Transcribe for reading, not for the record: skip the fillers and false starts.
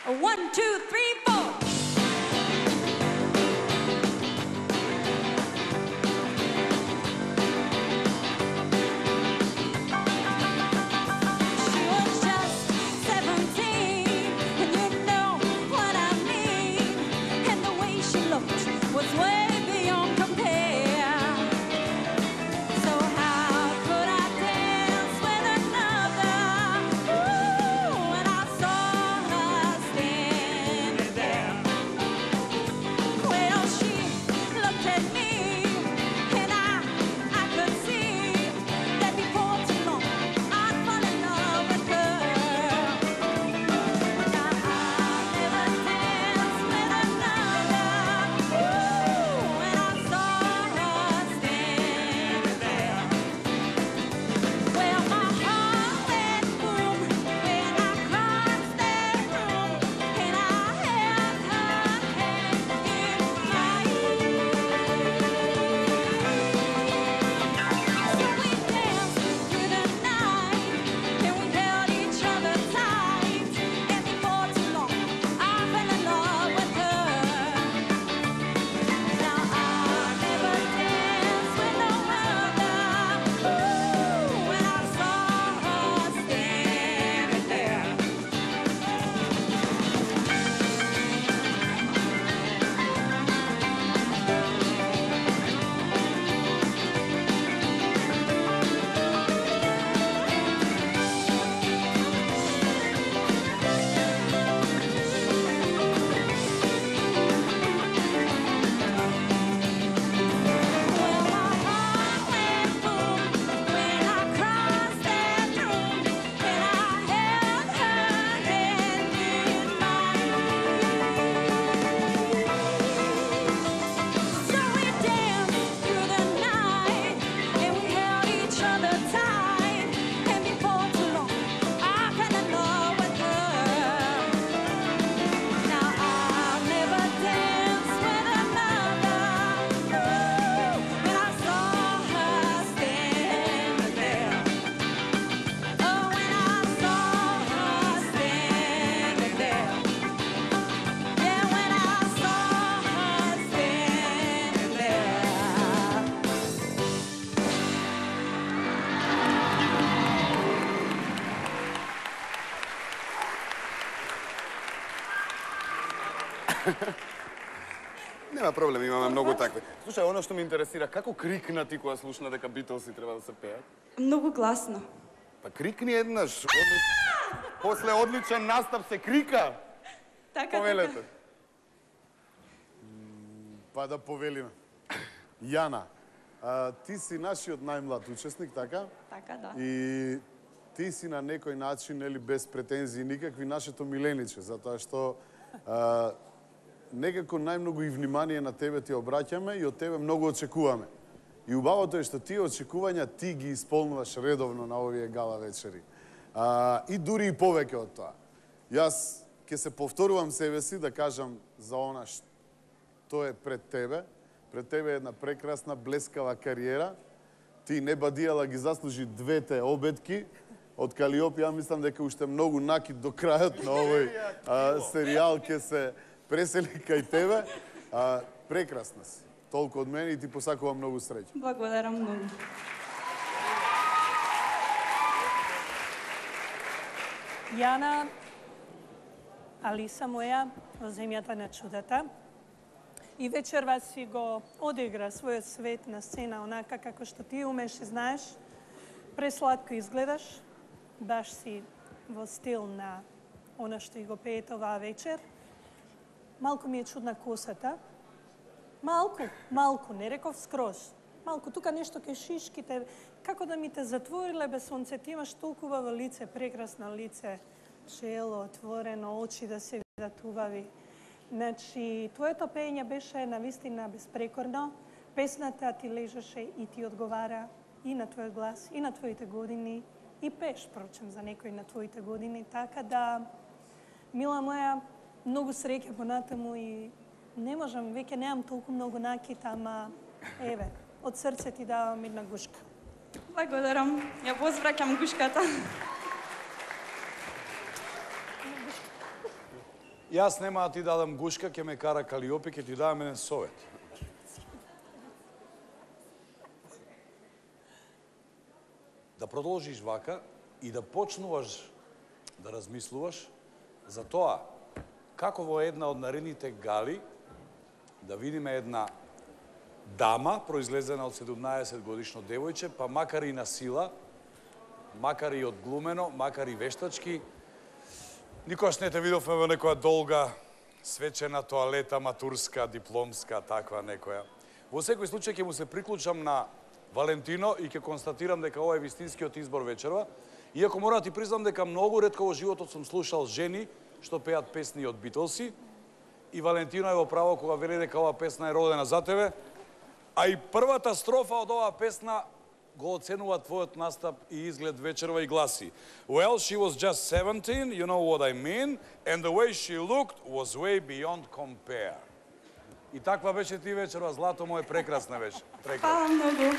1, 2, 3, 4. Нема проблем, имаме многу такви. Слушај, оно што ме интересира, како крикна ти кога слушна дека Битлси треба да се пеат? Многу гласно. Па крикни еднаш. После одличен настап се крика. Така, Повелете. Па да повелиме. Јана, ти си нашиот најмлад учесник, така? Така, да. И ти си на некој начин, нели, без претензии никакви, нашето милениче, затоа што некако најмногу и внимание на тебе ти обраќаме и од тебе многу очекуваме. И убавото е што тие очекувања ти ги исполнуваш редовно на овие гала вечери. И дури и повеќе од тоа. Јас ќе се повторувам себе си да кажам за она што е пред тебе. Пред тебе е една прекрасна, блескава кариера. Ти не бадијала ги заслужи двете обетки од Калиопи. Ја мислам дека уште многу накид до крајот на овој серијал ќе се пресели кај тебе. Прекрасна си. Толку од мене и ти посакувам многу среќа. Благодарам многу. Јана, Алиса моја, во земјата на чудата. И вечерва си го одигра својот свет на сцена онака како што ти умеш и знаеш. Пресладко изгледаш, баш си во стил на она што и го пеете оваа вечер. Малку ми е чудна косата. Малку, не реков скроз. Малку, тука нешто ке шишките, како да ми те затвориле бе сонце, ти имаш толкува лице, прекрасно лице, чело отворено, очи да се видат убави. Значи, твоето пење беше навистина безпрекорно, песната ти лежеше и ти одговара и на твојот глас, и на твоите години, и пеш, прочем, за некои на твоите години, така да, мила моја, многу среќа понатаму и не можам, веќе немам толку многу накит, ама еве, од срце ти давам една гушка. Благодарам. Ја возвраќам гушката. Јас нема да ти дадам гушка, ќе ме кара Калиопи, ќе ти дадам еден совет. Да продолжиш вака и да почнуваш да размислуваш за тоа како во една од наредните гали да видиме една дама, произлезена од 17 годишно девојче, па макар и на сила, макар и одглумено, макар и вештачки, никош не те видовме во некоја долга, свечена тоалета, матурска, дипломска, таква некоја. Во секој случај ќе му се приклучам на Валентино и ќе констатирам дека ова е вистинскиот избор вечерва. Иако мора да ти признам дека многу ретко во животот сум слушал жени што пеат песни од Битлси, и Валентино е во право кога вели дека оваа песна е родена за тебе, а и првата строфа од оваа песна го оценува твојот настап и изглед вечерва и гласи: Well, she was just 17, you know what I mean, and the way she looked was way beyond compare. И таква беше ти вечерва, злато моје, прекрасна беше. Прекрасна. Hvala mnogo.